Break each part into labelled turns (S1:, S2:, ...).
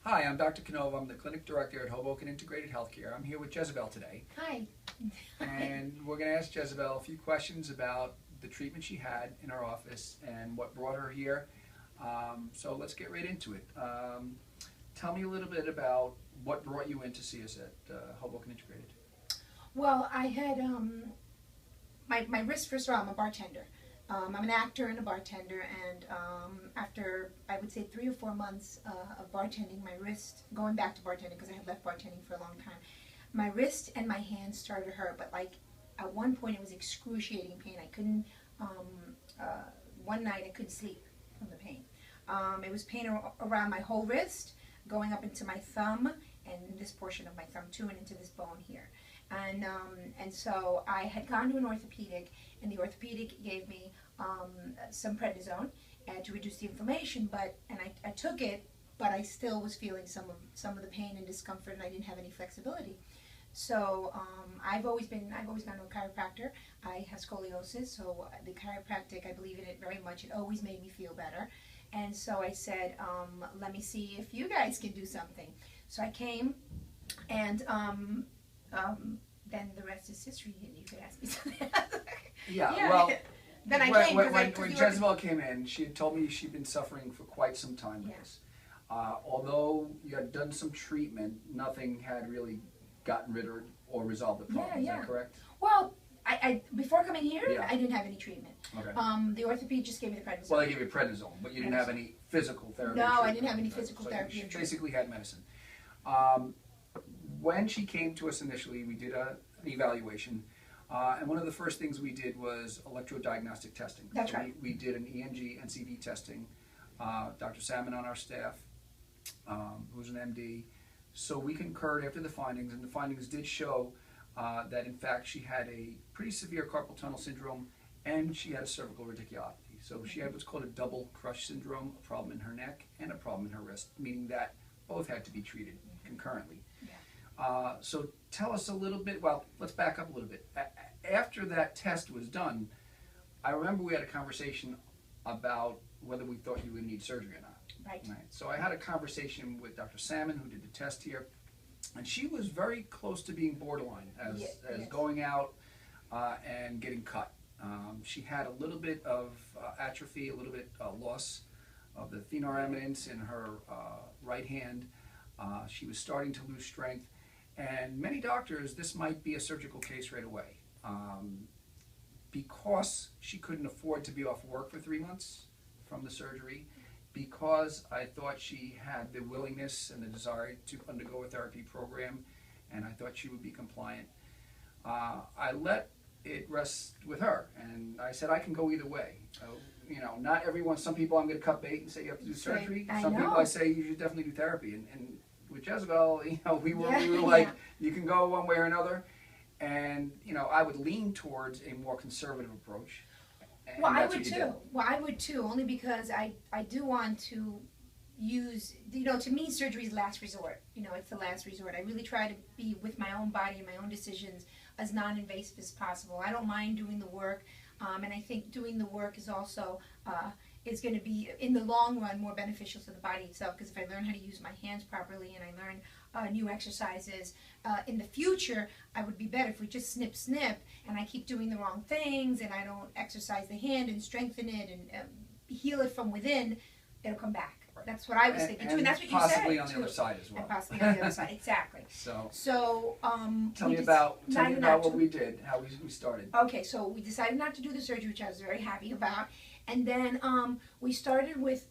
S1: Hi, I'm Dr. Canova. I'm the clinic director at Hoboken Integrated Healthcare. I'm here with Jezebel today.
S2: Hi.
S1: And we're going to ask Jezebel a few questions about the treatment she had in our office and what brought her here. So let's get right into it. Tell me a little bit about what brought you in to see us at Hoboken Integrated.
S2: Well, I had my wrist. First of all, I'm a bartender. I'm an actor and a bartender, and after I would say 3 or 4 months of bartending, my wrist, going back to bartending because I had left bartending for a long time, my wrist and my hands started to hurt. But like at one point, it was excruciating pain. I couldn't. One night, I couldn't sleep from the pain. It was pain around my whole wrist, going up into my thumb and this portion of my thumb too, and into this bone here. And so I had gone to an orthopedic, and the orthopedic gave me some prednisone to reduce the inflammation. And I took it, but I still was feeling some of the pain and discomfort, and I didn't have any flexibility. So I've always gone to a chiropractor. I have scoliosis, so the chiropractic, I believe in it very much. It always made me feel better. And so I said, let me see if you guys can do something. So I came, and then the rest is history, and you could ask me something else.
S1: Yeah, well,
S2: then I came
S1: when Jezebel came in, she had told me she'd been suffering for quite some time with this. Although you had done some treatment, nothing had really gotten rid of or resolved the problem. Is that correct?
S2: Well, I before coming here,
S1: Yeah.
S2: I didn't have any treatment.
S1: Okay.
S2: The orthopedic just gave me the prednisone.
S1: Well, they gave you prednisone, but you didn't have any physical therapy.
S2: No, I didn't have any physical therapy.
S1: You basically had medicine. When she came to us initially, we did an evaluation, and one of the first things we did was electrodiagnostic testing.
S2: That's right.
S1: We did an ENG and CV testing. Dr. Salmon on our staff, who's an MD, so we concurred after the findings, and the findings did show that in fact she had a pretty severe carpal tunnel syndrome, and she had a cervical radiculopathy. So she had what's called a double crush syndrome, a problem in her neck and a problem in her wrist, meaning that both had to be treated concurrently.
S2: Yeah.
S1: So tell us a little bit, well, let's back up a little bit. After that test was done, I remember we had a conversation about whether we thought you would need surgery or not.
S2: Right.
S1: So I had a conversation with Dr. Salmon, who did the test here, and she was very close to being borderline as going out and getting cut. She had a little bit of atrophy, a little bit loss of the thenar eminence in her right hand. She was starting to lose strength, and many doctors, this might be a surgical case right away. Because she couldn't afford to be off work for 3 months from the surgery, because I thought she had the willingness and the desire to undergo a therapy program, and I thought she would be compliant, I let it rest with her, and I said I can go either way. You know, not everyone. Some people I'm going to cut bait and say you have to do surgery. Some people I say you should definitely do therapy. And with Jezebel, you know, we were like, you can go one way or another. And you know, I would lean towards a more conservative approach.
S2: Well, I would too. Well, I would too, only because I do want to use, you know, to me surgery is last resort. You know, it's the last resort. I really try to be with my own body and my own decisions as non-invasive as possible. I don't mind doing the work, and I think doing the work is also is going to be, in the long run, more beneficial to the body itself, because if I learn how to use my hands properly and I learn new exercises, in the future, I would be better if we just snip, and I keep doing the wrong things, and I don't exercise the hand and strengthen it and heal it from within, it'll come back. Right. That's what I was thinking too, and that's what you said.
S1: Possibly on the other side as well.
S2: And possibly on the other side, exactly. So
S1: tell me about what we did, how we started.
S2: Okay, so we decided not to do the surgery, which I was very happy about, and then we started with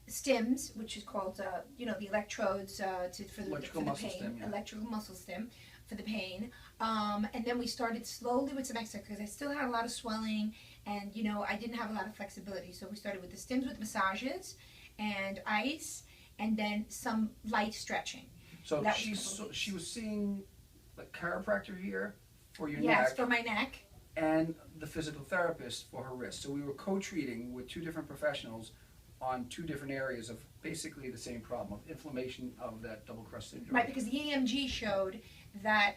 S2: stims, which is called, you know, the electrodes for the pain, electrical muscle stim for the pain, and then we started slowly with some exercise because I still had a lot of swelling, and you know, I didn't have a lot of flexibility. So we started with the stims with massages and ice, and then some light stretching.
S1: So she was seeing the chiropractor here for your neck.
S2: Yes, for my neck.
S1: And the physical therapist for her wrist. So we were co-treating with 2 different professionals on two different areas of basically the same problem of inflammation of that double crust syndrome.
S2: Right, because the EMG showed that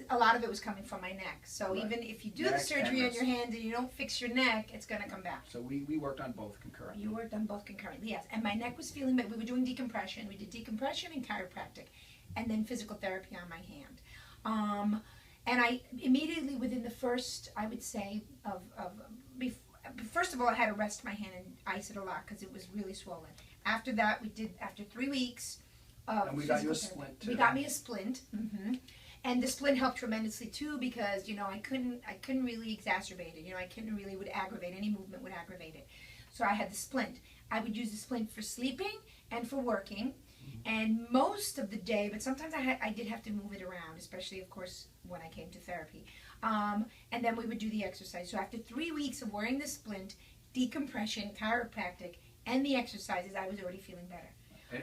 S2: a lot of it was coming from my neck. So
S1: Right.
S2: even if you do
S1: Neck
S2: the surgery
S1: and
S2: on your hand and you don't fix your neck, it's going to come back.
S1: So we worked on both concurrently.
S2: You worked on both concurrently, yes. And my neck was feeling, but we were doing decompression. We did decompression and chiropractic, and then physical therapy on my hand. And I immediately, within the first, I would say, first of all, I had to rest my hand and ice it a lot because it was really swollen. After that, after 3 weeks of
S1: And we got you a
S2: physical
S1: splint
S2: therapy.
S1: too.
S2: We got me a splint. And the splint helped tremendously too because, you know, I couldn't really exacerbate it. You know, I couldn't really would aggravate, any movement would aggravate it. So I had the splint. I would use the splint for sleeping and for working. And most of the day, but sometimes I did have to move it around, especially, of course, when I came to therapy. And then we would do the exercise. So after 3 weeks of wearing the splint, decompression, chiropractic, and the exercises, I was already feeling better.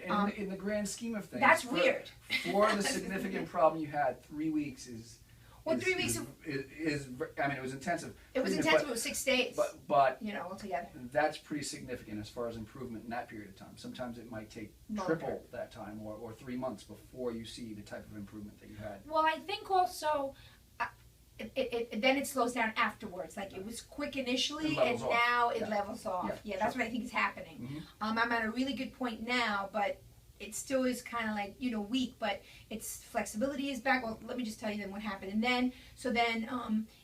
S1: And in the grand scheme of things,
S2: That's weird.
S1: For the significant problem you had, 3 weeks is.
S2: Well, 3 weeks
S1: is I mean, it was intensive.
S2: It was intensive. It was 6 days.
S1: But
S2: you know, altogether.
S1: That's pretty significant as far as improvement in that period of time. Sometimes it might take triple that time, or 3 months before you see the type of improvement that you had.
S2: Well, I think also. Then it slows down afterwards. Like it was quick initially, and now it levels off. Yeah, that's what I think is happening. I'm at a really good point now, but it still is kind of like, you know, weak. But its flexibility is back. Well, let me just tell you then what happened. And then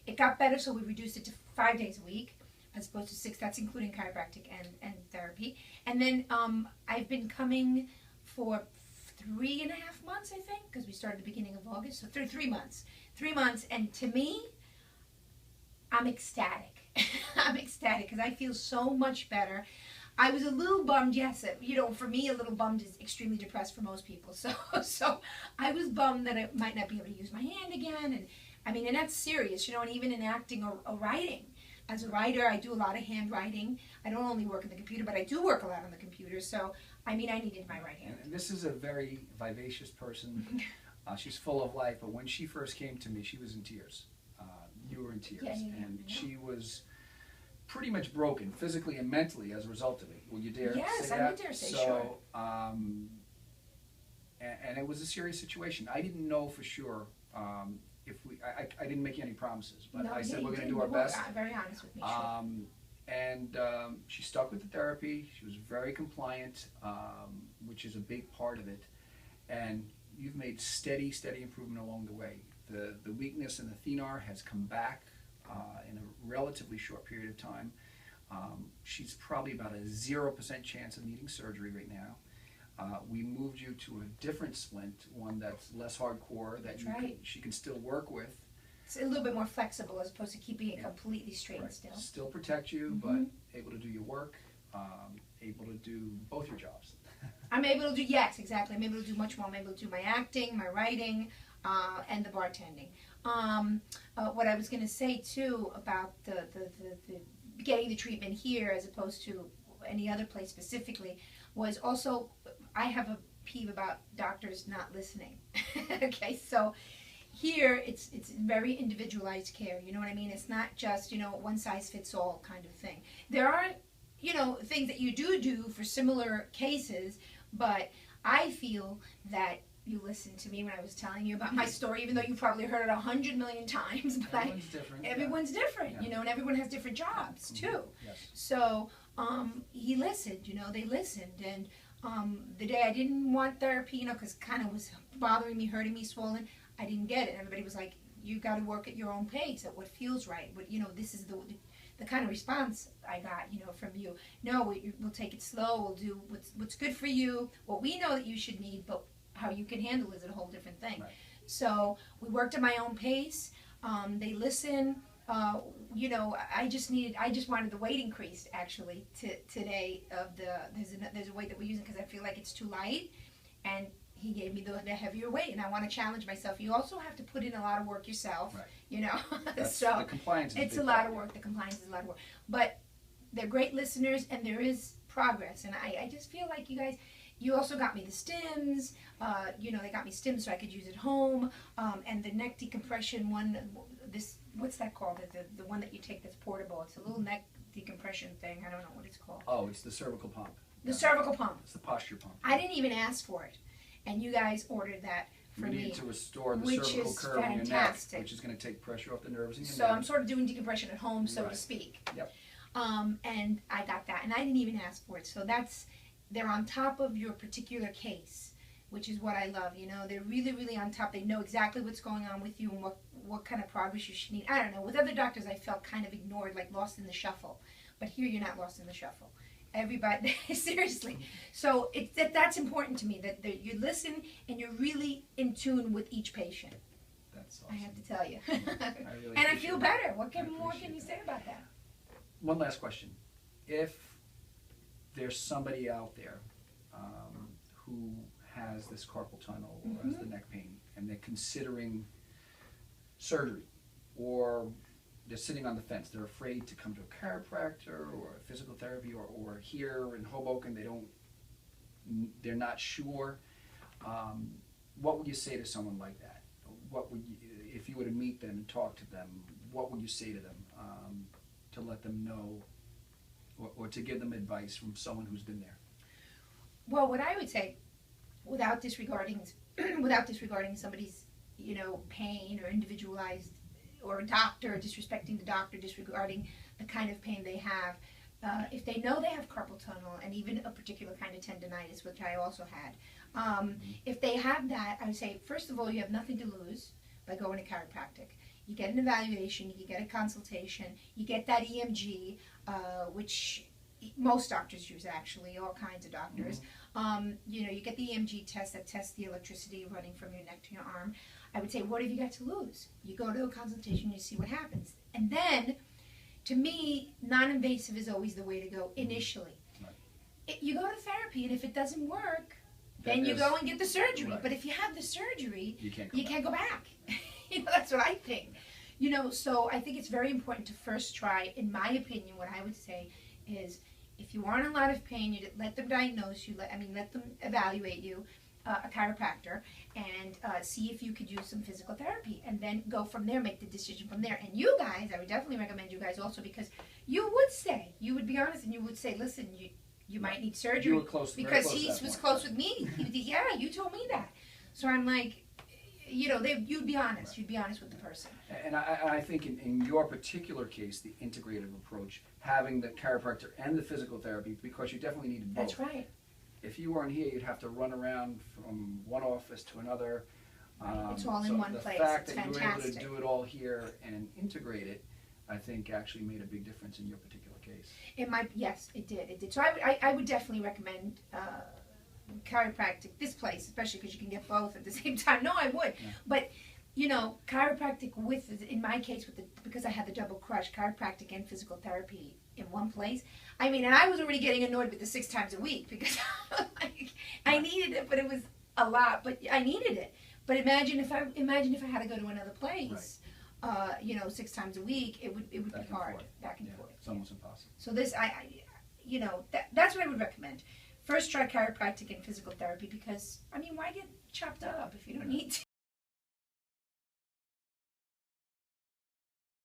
S2: it got better, so we reduced it to 5 days a week as opposed to 6. That's including chiropractic and therapy. And then I've been coming for 3.5 months, I think, because we started the beginning of August. So 3 months. 3 months, and to me, I'm ecstatic. I'm ecstatic because I feel so much better. I was a little bummed, yes. You know, for me, a little bummed is extremely depressed for most people. So I was bummed that I might not be able to use my hand again. And I mean, and that's serious, you know. And even in acting or writing, as a writer, I do a lot of handwriting. I don't only work on the computer, but I do work a lot on the computer. So I mean, I needed my right hand.
S1: And this is a very vivacious person. She's full of life, but when she first came to me, she was in tears. You were in tears, and she was pretty much broken, physically and mentally, as a result of it. Will you dare say that?
S2: Yes, I would dare say, sure.
S1: And it was a serious situation. I didn't know for sure if I didn't make any promises, but I said we're going to do our best.
S2: Very honest with me, sure.
S1: And she stuck with the therapy. She was very compliant, which is a big part of it. And you've made steady improvement along the way. The weakness in the thenar has come back in a relatively short period of time. She's probably about a 0% chance of needing surgery right now. We moved you to a different splint, one that's less hardcore, that she can still work with.
S2: It's a little bit more flexible as opposed to keeping it completely straight and still.
S1: Still protect you, but able to do your work, able to do both your jobs.
S2: I'm able to do, yes, exactly. I'm able to do much more. I'm able to do my acting, my writing, and the bartending. What I was going to say too about the getting the treatment here as opposed to any other place specifically was also, I have a peeve about doctors not listening. Okay, so here it's very individualized care. You know what I mean? It's not just, you know, one size fits all kind of thing. There are, you know, things that you do for similar cases, but I feel that you listened to me when I was telling you about my story, even though you've probably heard it 100 million times. But everyone's different, you know, and everyone has different jobs too.
S1: Yes.
S2: So he listened, you know, they listened. And the day I didn't want therapy, you know, because kind of was bothering me, hurting me, swollen, I didn't get it. Everybody was like, you got to work at your own pace, at what feels right. But, you know, this is the kind of response I got, you know, from you. No, we'll take it slow. We'll do what's good for you, what we know that you should need, but how you can handle is a whole different thing. Right. So we worked at my own pace. They listen. You know, I just wanted the weight increased actually today. There's a weight that we're using because I feel like it's too light, and he gave me the heavier weight, and I want to challenge myself. You also have to put in a lot of work yourself, right. You know. So
S1: the compliance is
S2: it's a lot of work. The compliance is a lot of work, but they're great listeners, and there is progress. And I just feel like you guys. You also got me the stims, you know, they got me stims so I could use at home, and the neck decompression one, what's that called? The one that you take that's portable. It's a little neck decompression thing. I don't know what it's called.
S1: Oh, it's the cervical pump.
S2: The cervical pump.
S1: It's the posture pump.
S2: I didn't even ask for it, and you guys ordered that for
S1: We
S2: me.
S1: need to restore the
S2: which
S1: cervical
S2: is
S1: curve in your neck,
S2: fantastic.
S1: which is going to take pressure off the nerves in your
S2: So
S1: neck.
S2: I'm sort of doing decompression at home, so to
S1: Right.
S2: speak.
S1: Yep.
S2: And I got that, and I didn't even ask for it. So they're on top of your particular case, which is what I love. You know, they're really, really on top. They know exactly what's going on with you and what kind of progress you should need. I don't know. With other doctors, I felt kind of ignored, like lost in the shuffle. But here, you're not lost in the shuffle. Everybody, seriously. So that's important to me, that you listen and you're really in tune with each patient.
S1: That's
S2: I
S1: awesome.
S2: have to tell you.
S1: I really
S2: And I
S1: appreciate
S2: feel
S1: it.
S2: better. What
S1: I
S2: more
S1: appreciate
S2: can you
S1: that.
S2: say about that?
S1: One last question. If there's somebody out there who has this carpal tunnel or has the neck pain, and they're considering surgery, or they're sitting on the fence, they're afraid to come to a chiropractor or a physical therapy, or here in Hoboken they're not sure, what would you say to someone like that? What would you, if you were to meet them and talk to them, what would you say to them to let them know, or to give them advice from someone who's been there?
S2: Well, what I would say, without disregarding somebody's, pain or individualized, or a doctor, disrespecting the doctor, disregarding the kind of pain they have, if they know they have carpal tunnel and even a particular kind of tendonitis, which I also had, if they have that, I would say, first of all, you have nothing to lose by going to chiropractic. You get an evaluation, you get a consultation, you get that EMG, which most doctors use, actually, all kinds of doctors. You get the EMG test that tests the electricity running from your neck to your arm. I would say, what have you got to lose? You go to a consultation, you see what happens. And then, to me, non-invasive is always the way to go initially.
S1: Right.
S2: You go to therapy, and if it doesn't work, then you go and get the surgery. Right. But if you have the surgery, you can't go back. That's what I think. So I think it's very important to first try. In my opinion, what I would say is, if you are in a lot of pain, you let them diagnose you. Let them evaluate you, a chiropractor, and see if you could use some physical therapy, and then go from there. Make the decision from there. And you guys, I would definitely recommend you guys also, because you would be honest, and you would say, listen, you might need surgery.
S1: You were close,
S2: because he was close with me. Yeah, you told me that. So I'm like, you'd be honest. Right. You'd be honest with the person.
S1: And I think in your particular case, the integrative approach, having the chiropractor and the physical therapy, because you definitely needed both.
S2: That's right.
S1: If you weren't here, you'd have to run around from one office to another.
S2: It's all in one place.
S1: The fact
S2: it's
S1: that
S2: fantastic.
S1: you were able to do it all here and integrate it, I think actually made a big difference in your particular case.
S2: Yes, it did. So I would definitely recommend chiropractic, this place, especially because you can get both at the same time. No, I would. Yeah. But, chiropractic in my case, because I had the double crush, chiropractic and physical therapy in one place. And I was already getting annoyed with the 6 times a week, because I needed it, but it was a lot, but I needed it. But imagine if I had to go to another place, right. 6 times a week, it would be hard, back and forth.
S1: It's almost impossible.
S2: So this, that's what I would recommend. First, try chiropractic and physical therapy, because, why get chopped up if you don't need to?